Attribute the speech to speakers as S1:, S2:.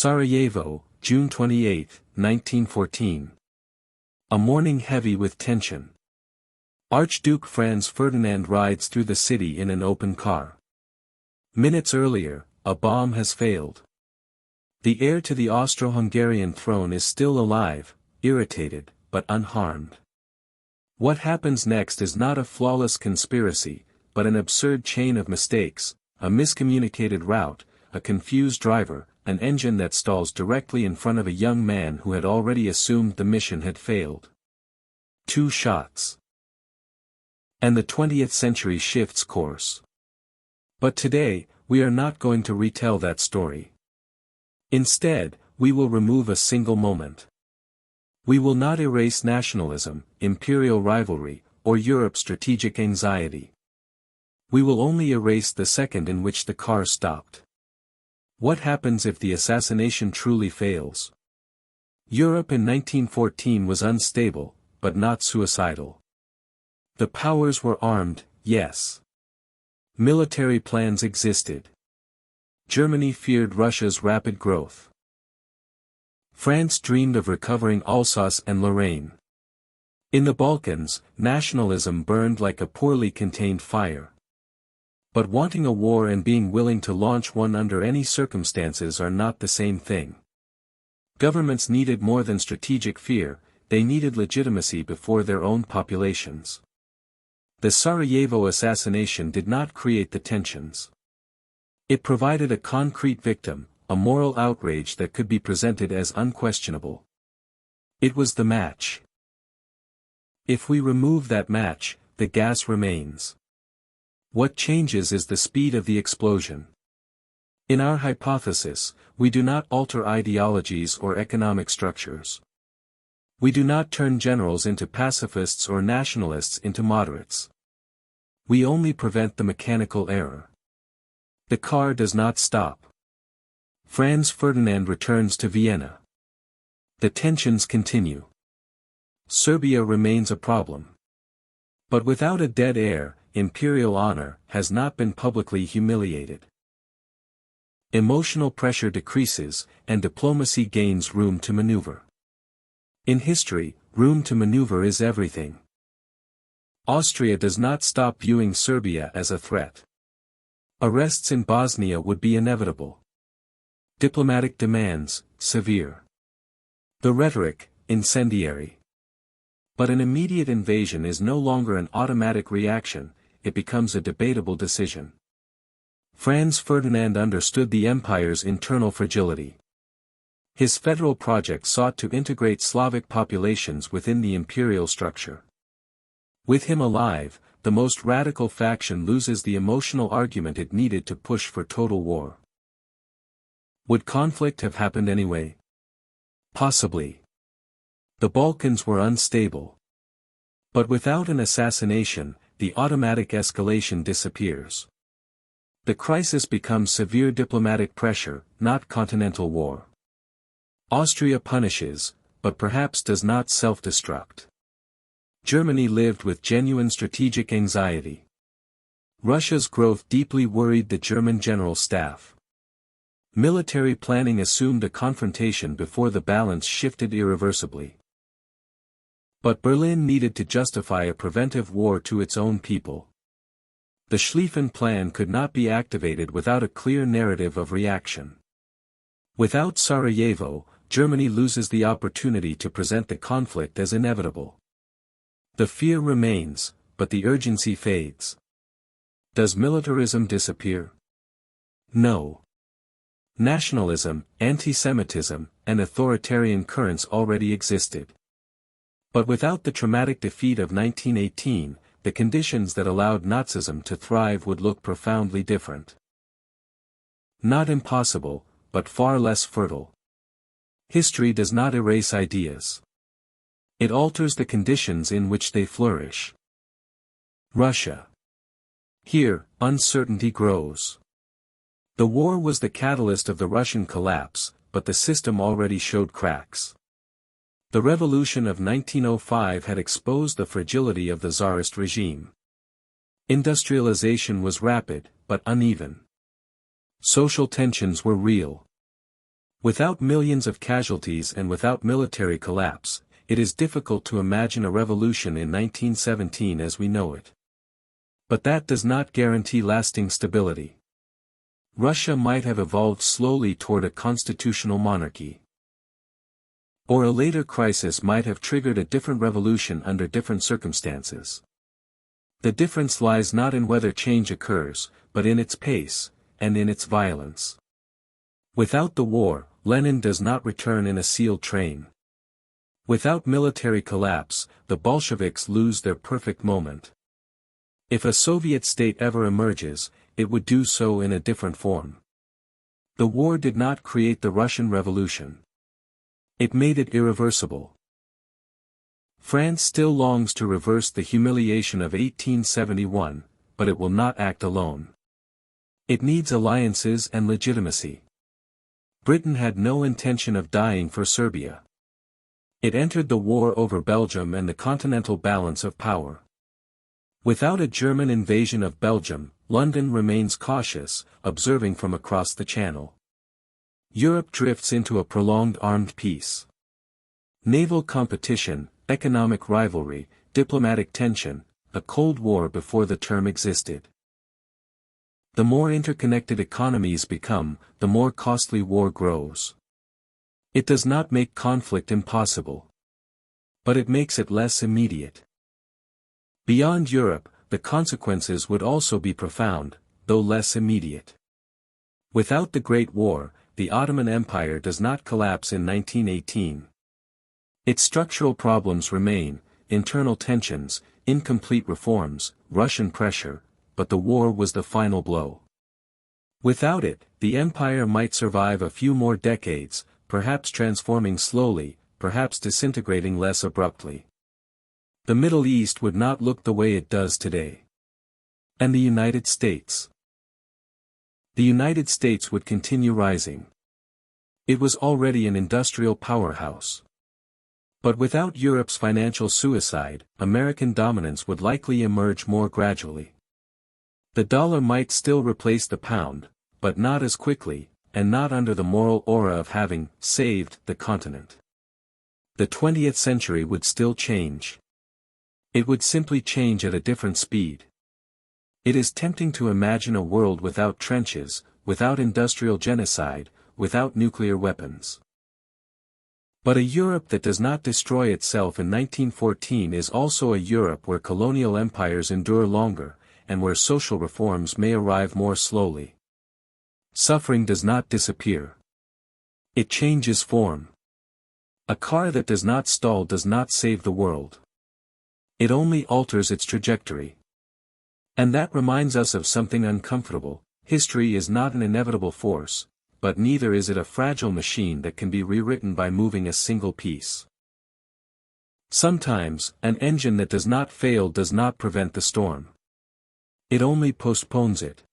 S1: Sarajevo, June 28, 1914. A morning heavy with tension. Archduke Franz Ferdinand rides through the city in an open car. Minutes earlier, a bomb has failed. The heir to the Austro-Hungarian throne is still alive, irritated, but unharmed. What happens next is not a flawless conspiracy, but an absurd chain of mistakes, a miscommunicated route, a confused driver, an engine that stalls directly in front of a young man who had already assumed the mission had failed. 2 shots. And the 20th century shifts course. But today, we are not going to retell that story. Instead, we will remove a single moment. We will not erase nationalism, imperial rivalry, or Europe's strategic anxiety. We will only erase the second in which the car stopped. What happens if the assassination truly fails? Europe in 1914 was unstable, but not suicidal. The powers were armed, yes. Military plans existed. Germany feared Russia's rapid growth. France dreamed of recovering Alsace and Lorraine. In the Balkans, nationalism burned like a poorly contained fire. But wanting a war and being willing to launch one under any circumstances are not the same thing. Governments needed more than strategic fear, they needed legitimacy before their own populations. The Sarajevo assassination did not create the tensions. It provided a concrete victim, a moral outrage that could be presented as unquestionable. It was the match. If we remove that match, the gas remains. What changes is the speed of the explosion. In our hypothesis, we do not alter ideologies or economic structures. We do not turn generals into pacifists or nationalists into moderates. We only prevent the mechanical error. The car does not stop. Franz Ferdinand returns to Vienna. The tensions continue. Serbia remains a problem. But without a dead air, imperial honor has not been publicly humiliated. Emotional pressure decreases, and diplomacy gains room to maneuver. In history, room to maneuver is everything. Austria does not stop viewing Serbia as a threat. Arrests in Bosnia would be inevitable. Diplomatic demands, severe. The rhetoric, incendiary. But an immediate invasion is no longer an automatic reaction, it becomes a debatable decision. Franz Ferdinand understood the empire's internal fragility. His federal project sought to integrate Slavic populations within the imperial structure. With him alive, the most radical faction loses the emotional argument it needed to push for total war. Would conflict have happened anyway? Possibly. The Balkans were unstable. But without an assassination, the automatic escalation disappears. The crisis becomes severe diplomatic pressure, not continental war. Austria punishes, but perhaps does not self-destruct. Germany lived with genuine strategic anxiety. Russia's growth deeply worried the German General Staff. Military planning assumed a confrontation before the balance shifted irreversibly. But Berlin needed to justify a preventive war to its own people. The Schlieffen Plan could not be activated without a clear narrative of reaction. Without Sarajevo, Germany loses the opportunity to present the conflict as inevitable. The fear remains, but the urgency fades. Does militarism disappear? No. Nationalism, anti-Semitism, and authoritarian currents already existed. But without the traumatic defeat of 1918, the conditions that allowed Nazism to thrive would look profoundly different. Not impossible, but far less fertile. History does not erase ideas. It alters the conditions in which they flourish. Russia. Here, uncertainty grows. The war was the catalyst of the Russian collapse, but the system already showed cracks. The revolution of 1905 had exposed the fragility of the Tsarist regime. Industrialization was rapid, but uneven. Social tensions were real. Without millions of casualties and without military collapse, it is difficult to imagine a revolution in 1917 as we know it. But that does not guarantee lasting stability. Russia might have evolved slowly toward a constitutional monarchy. Or a later crisis might have triggered a different revolution under different circumstances. The difference lies not in whether change occurs, but in its pace, and in its violence. Without the war, Lenin does not return in a sealed train. Without military collapse, the Bolsheviks lose their perfect moment. If a Soviet state ever emerges, it would do so in a different form. The war did not create the Russian Revolution. It made it irreversible. France still longs to reverse the humiliation of 1871, but it will not act alone. It needs alliances and legitimacy. Britain had no intention of dying for Serbia. It entered the war over Belgium and the continental balance of power. Without a German invasion of Belgium, London remains cautious, observing from across the Channel. Europe drifts into a prolonged armed peace. Naval competition, economic rivalry, diplomatic tension, a Cold War before the term existed. The more interconnected economies become, the more costly war grows. It does not make conflict impossible. But it makes it less immediate. Beyond Europe, the consequences would also be profound, though less immediate. Without the Great War, the Ottoman Empire does not collapse in 1918. Its structural problems remain, internal tensions, incomplete reforms, Russian pressure, but the war was the final blow. Without it, the empire might survive a few more decades, perhaps transforming slowly, perhaps disintegrating less abruptly. The Middle East would not look the way it does today. And the United States? The United States would continue rising. It was already an industrial powerhouse. But without Europe's financial suicide, American dominance would likely emerge more gradually. The dollar might still replace the pound, but not as quickly, and not under the moral aura of having saved the continent. The 20th century would still change. It would simply change at a different speed. It is tempting to imagine a world without trenches, without industrial genocide, without nuclear weapons. But a Europe that does not destroy itself in 1914 is also a Europe where colonial empires endure longer, and where social reforms may arrive more slowly. Suffering does not disappear. It changes form. A car that does not stall does not save the world. It only alters its trajectory. And that reminds us of something uncomfortable: history is not an inevitable force, but neither is it a fragile machine that can be rewritten by moving a single piece. Sometimes, an engine that does not fail does not prevent the storm. It only postpones it.